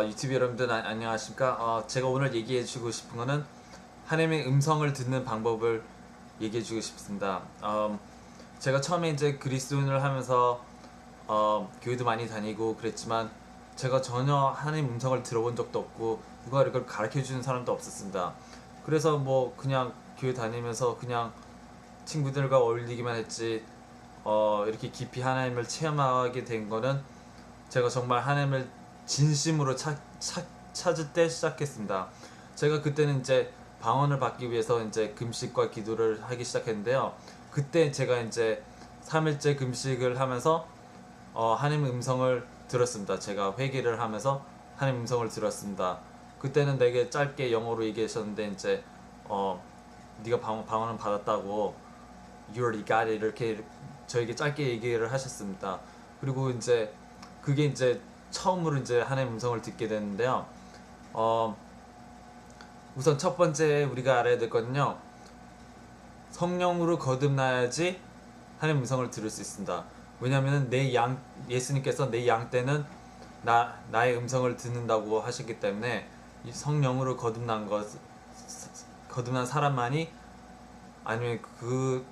유튜브 여러분들 안녕하십니까? 제가 오늘 얘기해주고 싶은 거는 하나님의 음성을 듣는 방법을 얘기해주고 싶습니다. 제가 처음에 이제 그리스도인을 하면서 교회도 많이 다니고 그랬지만 제가 전혀 하나님 음성을 들어본 적도 없고 누가 이걸 가르쳐주는 사람도 없었습니다. 그래서 뭐 그냥 교회 다니면서 그냥 친구들과 어울리기만 했지 이렇게 깊이 하나님을 체험하게 된 거는 제가 정말 하나님을 진심으로 찾을 때 시작했습니다. 제가 그때는 이제 방언을 받기 위해서 이제 금식과 기도를 하기 시작했는데요. 그때 제가 이제 3일째 금식을 하면서 하나님의 음성을 들었습니다. 제가 회개를 하면서 하나님의 음성을 들었습니다. 그때는 되게 짧게 영어로 얘기하셨는데 이제 네가 방언은 받았다고 You already got it 이렇게 저에게 짧게 얘기를 하셨습니다. 그리고 이제 그게 이제 처음으로 이제 하나님의 음성을 듣게 됐는데요. 우선 첫 번째 우리가 알아야 될 거는요. 성령으로 거듭나야지 하나님의 음성을 들을 수 있습니다. 왜냐하면 예수님께서 내 양 떼는 나의 음성을 듣는다고 하셨기 때문에 이 성령으로 거듭난 사람만이 아니면 그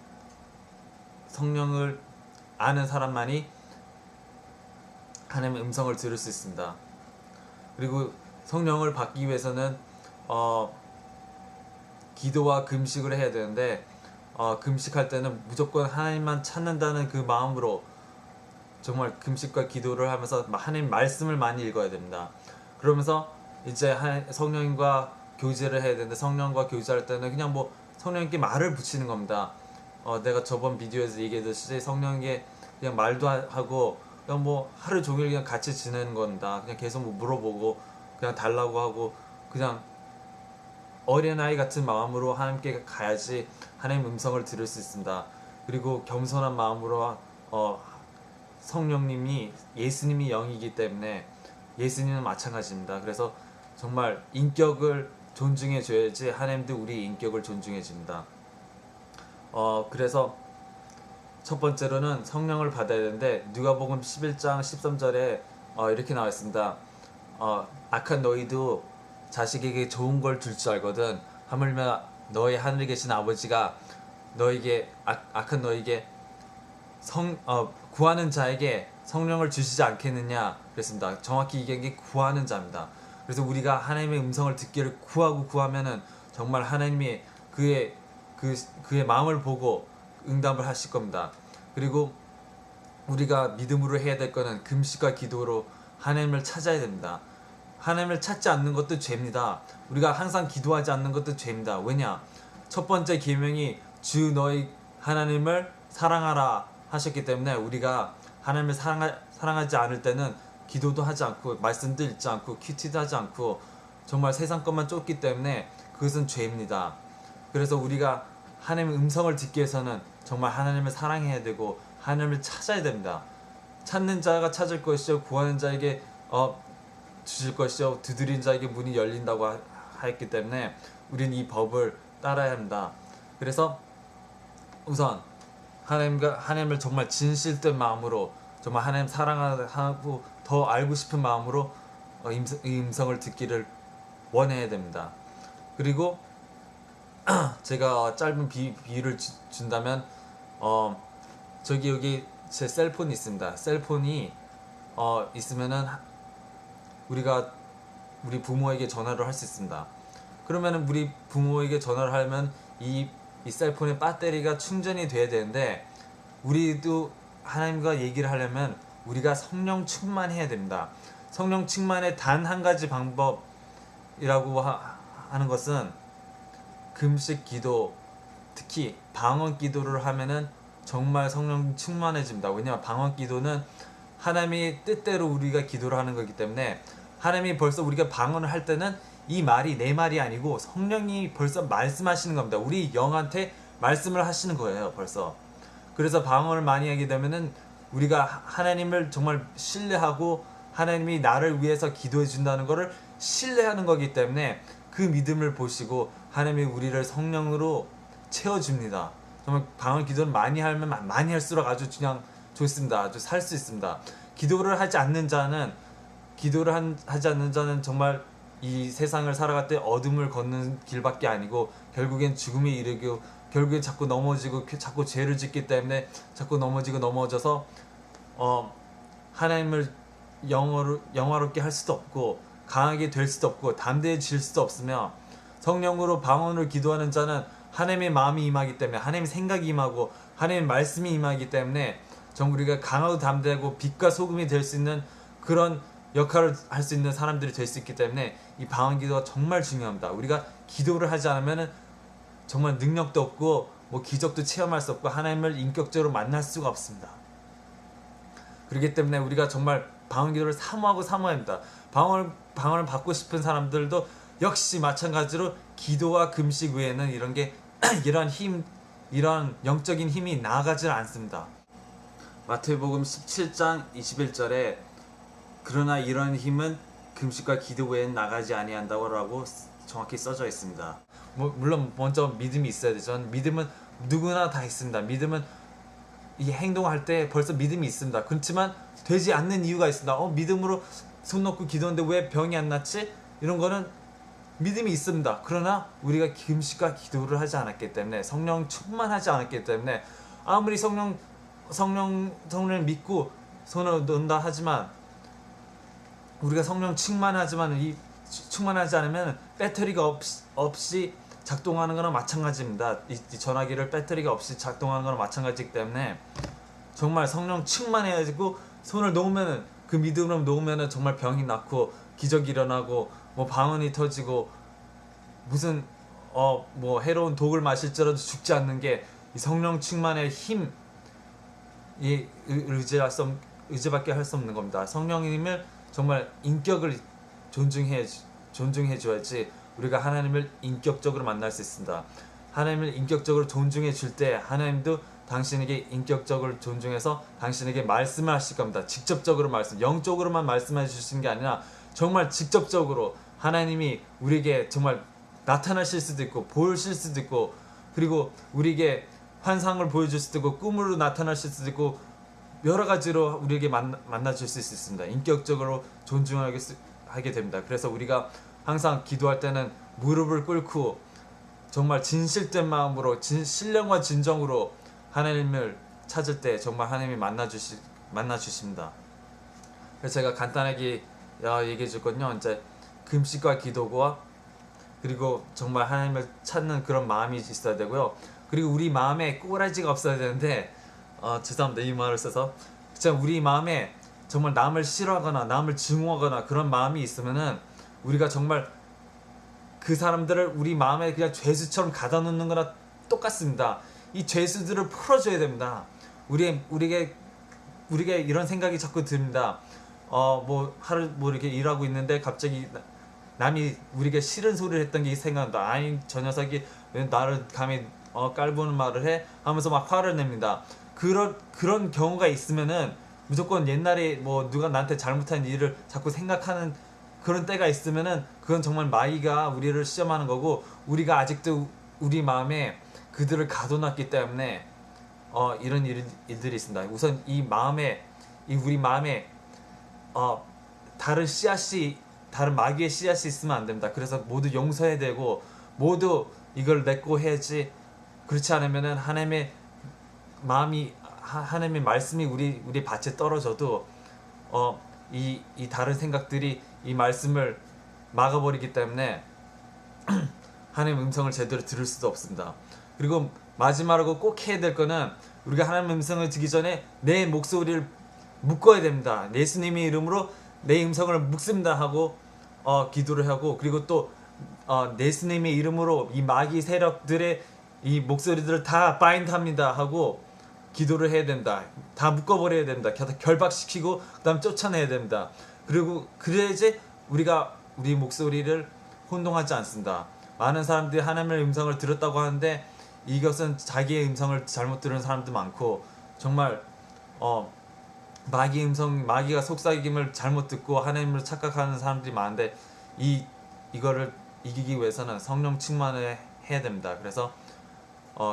성령을 아는 사람만이 하나님의 음성을 들을 수 있습니다. 그리고 성령을 받기 위해서는 기도와 금식을 해야 되는데 금식할 때는 무조건 하나님만 찾는다는 그 마음으로 정말 금식과 기도를 하면서 하나님 말씀을 많이 읽어야 됩니다. 그러면서 이제 성령과 교제를 해야 되는데 성령과 교제할 때는 그냥 뭐 성령님께 말을 붙이는 겁니다. 내가 저번 비디오에서 얘기했듯이 성령에게 그냥 말도 하고 그냥 뭐 하루 종일 그냥 같이 지내는 겁니다. 그냥 계속 뭐 물어보고 그냥 달라고 하고 그냥 어린아이 같은 마음으로 하나님께 가야지 하나님 음성을 들을 수 있습니다. 그리고 겸손한 마음으로 성령님이 예수님이 영이기 때문에 예수님은 마찬가지입니다. 그래서 정말 인격을 존중해 줘야지 하나님도 우리 인격을 존중해 줍니다. 그래서 첫 번째로는 성령을 받아야 되는데 누가복음 11장 13절에 이렇게 나와 있습니다. 악한 너희도 자식에게 좋은 걸 줄 줄 알거든 하물며 너희 하늘에 계신 아버지가 너에게 악한 너에게 구하는 자에게 성령을 주시지 않겠느냐 그랬습니다. 정확히 이게 구하는 자입니다. 그래서 우리가 하나님의 음성을 듣기를 구하면은 정말 하나님이 그의 마음을 보고 응답을 하실 겁니다. 그리고 우리가 믿음으로 해야 될 거는 금식과 기도로 하나님을 찾아야 됩니다. 하나님을 찾지 않는 것도 죄입니다. 우리가 항상 기도하지 않는 것도 죄입니다. 왜냐? 첫 번째 계명이 주 너희 하나님을 사랑하라 하셨기 때문에 우리가 하나님을 사랑하지 않을 때는 기도도 하지 않고 말씀도 읽지 않고 큐티도 하지 않고 정말 세상 것만 쫓기 때문에 그것은 죄입니다. 그래서 우리가 하나님의 음성을 듣기 위해서는 정말 하나님을 사랑해야 되고 하나님을 찾아야 됩니다. 찾는 자가 찾을 것이요 구하는 자에게 주실 것이요 두드린 자에게 문이 열린다고 했기 때문에 우리는 이 법을 따라야 합니다. 그래서 우선 하나님을 정말 진실된 마음으로 정말 하나님 사랑하고 더 알고 싶은 마음으로 이 음성을 듣기를 원해야 됩니다. 그리고 제가 짧은 비유를 준다면 여기 제 셀폰이 있습니다. 셀폰이 있으면은 우리 부모에게 전화를 할 수 있습니다. 그러면은 우리 부모에게 전화를 하면 이 셀폰의 배터리가 충전이 돼야 되는데 우리도 하나님과 얘기를 하려면 우리가 성령 충만해야 됩니다. 성령 충만의 단 한 가지 방법이라고 하는 것은 금식 기도, 특히 방언 기도를 하면은 정말 성령 충만해집니다. 왜냐하면 방언 기도는 하나님의 뜻대로 우리가 기도를 하는 거기 때문에 하나님이 벌써 우리가 방언을 할 때는 이 말이 내 말이 아니고 성령이 벌써 말씀하시는 겁니다. 우리 영한테 말씀을 하시는 거예요. 벌써. 그래서 방언을 많이 하게 되면은 우리가 하나님을 정말 신뢰하고 하나님이 나를 위해서 기도해 준다는 것을 신뢰하는 거기 때문에 그 믿음을 보시고 하나님이 우리를 성령으로 채워줍니다. 정말 방언 기도를 많이 하면 많이 할수록 아주 그냥 좋습니다. 아주 살 수 있습니다. 기도를 하지 않는 자는 기도를 하지 않는 자는 정말 이 세상을 살아갈 때 어둠을 걷는 길밖에 아니고 결국엔 죽음에 이르고 결국엔 자꾸 넘어지고 자꾸 죄를 짓기 때문에 자꾸 넘어지고 넘어져서 하나님을 영화롭게 할 수도 없고 강하게 될 수도 없고 담대해질 수도 없으며 성령으로 방언으로 기도하는 자는 하나님의 마음이 임하기 때문에 하나님의 생각이 임하고 하나님의 말씀이 임하기 때문에 정말 우리가 강하고 담대하고 빛과 소금이 될 수 있는 그런 역할을 할 수 있는 사람들이 될 수 있기 때문에 이 방언 기도가 정말 중요합니다. 우리가 기도를 하지 않으면 정말 능력도 없고 뭐 기적도 체험할 수 없고 하나님을 인격적으로 만날 수가 없습니다. 그렇기 때문에 우리가 정말 방언 기도를 사모해야 합니다. 방언을 받고 싶은 사람들도 역시 마찬가지로 기도와 금식 외에는 이런 영적인 힘이 나아가지 않습니다. 마태복음 17장 21절에 그러나 이런 힘은 금식과 기도 외에는 나가지 아니한다고 정확히 써져 있습니다. 물론 먼저 믿음이 있어야 되죠. 믿음은 누구나 다 있습니다. 믿음은 이 행동할 때 벌써 믿음이 있습니다. 그렇지만 되지 않는 이유가 있습니다. 믿음으로 손 놓고 기도하는데 왜 병이 안 낫지? 이런 거는 믿음이 있습니다. 그러나 우리가 금식과 기도를 하지 않았기 때문에 성령 충만하지 않았기 때문에 아무리 성령을 믿고 손을 놓는다 하지만 우리가 성령 충만하지 않으면 배터리가 없이 작동하는 거나 마찬가지입니다. 이 전화기를 배터리가 없이 작동하는 거나 마찬가지이기 때문에 정말 성령 충만해가지고 손을 놓으면은 그 믿음으로 놓으면은 정말 병이 낫고 기적이 일어나고 뭐 방언이 터지고 무슨 뭐 해로운 독을 마실지라도 죽지 않는 게 이 성령 충만의 힘이 의지밖에 할 수 없는 겁니다. 성령님을 정말 인격을 존중해 줘야지 우리가 하나님을 인격적으로 만날 수 있습니다. 하나님을 인격적으로 존중해 줄 때 하나님도 당신에게 인격적으로 존중해서 당신에게 말씀을 하실 겁니다. 직접적으로 영적으로만 말씀해 주시는 게 아니라 정말 직접적으로 하나님이 우리에게 정말 나타나실 수도 있고 보이실 수도 있고 그리고 우리에게 환상을 보여줄 수도 있고 꿈으로 나타나실 수도 있고 여러 가지로 우리에게 만나줄 수 있습니다. 인격적으로 존중하게 됩니다. 그래서 우리가 항상 기도할 때는 무릎을 꿇고 정말 진실된 마음으로 신령과 진정으로 하나님을 찾을 때 정말 하나님이 만나주십니다. 그래서 제가 간단하게 얘기해 줄 건요. 이제 금식과 기도와 그리고 정말 하나님을 찾는 그런 마음이 있어야 되고요. 그리고 우리 마음에 꼬라지가 없어야 되는데 죄송합니다. 이 말을 써서 우리 마음에 정말 남을 싫어하거나 남을 증오하거나 그런 마음이 있으면은 우리가 정말 그 사람들을 우리 마음에 그냥 죄수처럼 가다 놓는 거나 똑같습니다. 이 죄수들을 풀어줘야 됩니다. 우리에게 이런 생각이 자꾸 듭니다. 뭐 이렇게 일하고 있는데 갑자기 남이 우리에게 싫은 소리를 했던 게 생각난다. 아니 저 녀석이 왜 나를 감히 깔보는 말을 해? 하면서 막 화를 냅니다. 그런 경우가 있으면은 무조건 옛날에 뭐 누가 나한테 잘못한 일을 자꾸 생각하는 그런 때가 있으면은 그건 정말 마귀가 우리를 시험하는 거고 우리가 아직도 우리 마음에 그들을 가둬놨기 때문에 이런 일들이 있습니다. 우선 우리 마음에 다른 마귀의 씨앗이 있으면 안 됩니다. 그래서 모두 용서해야 되고 모두 이걸 맺고 해야지. 그렇지 않으면은 하나님의 말씀이 우리 밭에 떨어져도 이 다른 생각들이 이 말씀을 막아버리기 때문에 하나님의 음성을 제대로 들을 수도 없습니다. 그리고 마지막으로 꼭 해야 될 거는 우리가 하나님의 음성을 듣기 전에 내 목소리를 묶어야 됩니다. 예수님의 이름으로 내 음성을 묶습니다 하고 기도를 하고 그리고 또 예수님의 이름으로 이 마귀 세력들의 이 목소리들을 다 바인드합니다 하고 기도를 해야 된다. 다 묶어버려야 된다. 결박시키고 그 다음 쫓아내야 됩니다. 그리고 그래야지 우리가 우리 목소리를 혼동하지 않습니다. 많은 사람들이 하나님의 음성을 들었다고 하는데 이것은 자기의 음성을 잘못 들은 사람도 많고 정말 마귀가 속삭임을 잘못 듣고 하나님을 착각하는 사람들이 많은데 이거를 이기기 위해서는 성령 충만을 해야 됩니다. 그래서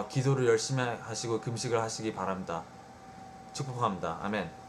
기도를 열심히 하시고 금식을 하시기 바랍니다. 축복합니다. 아멘.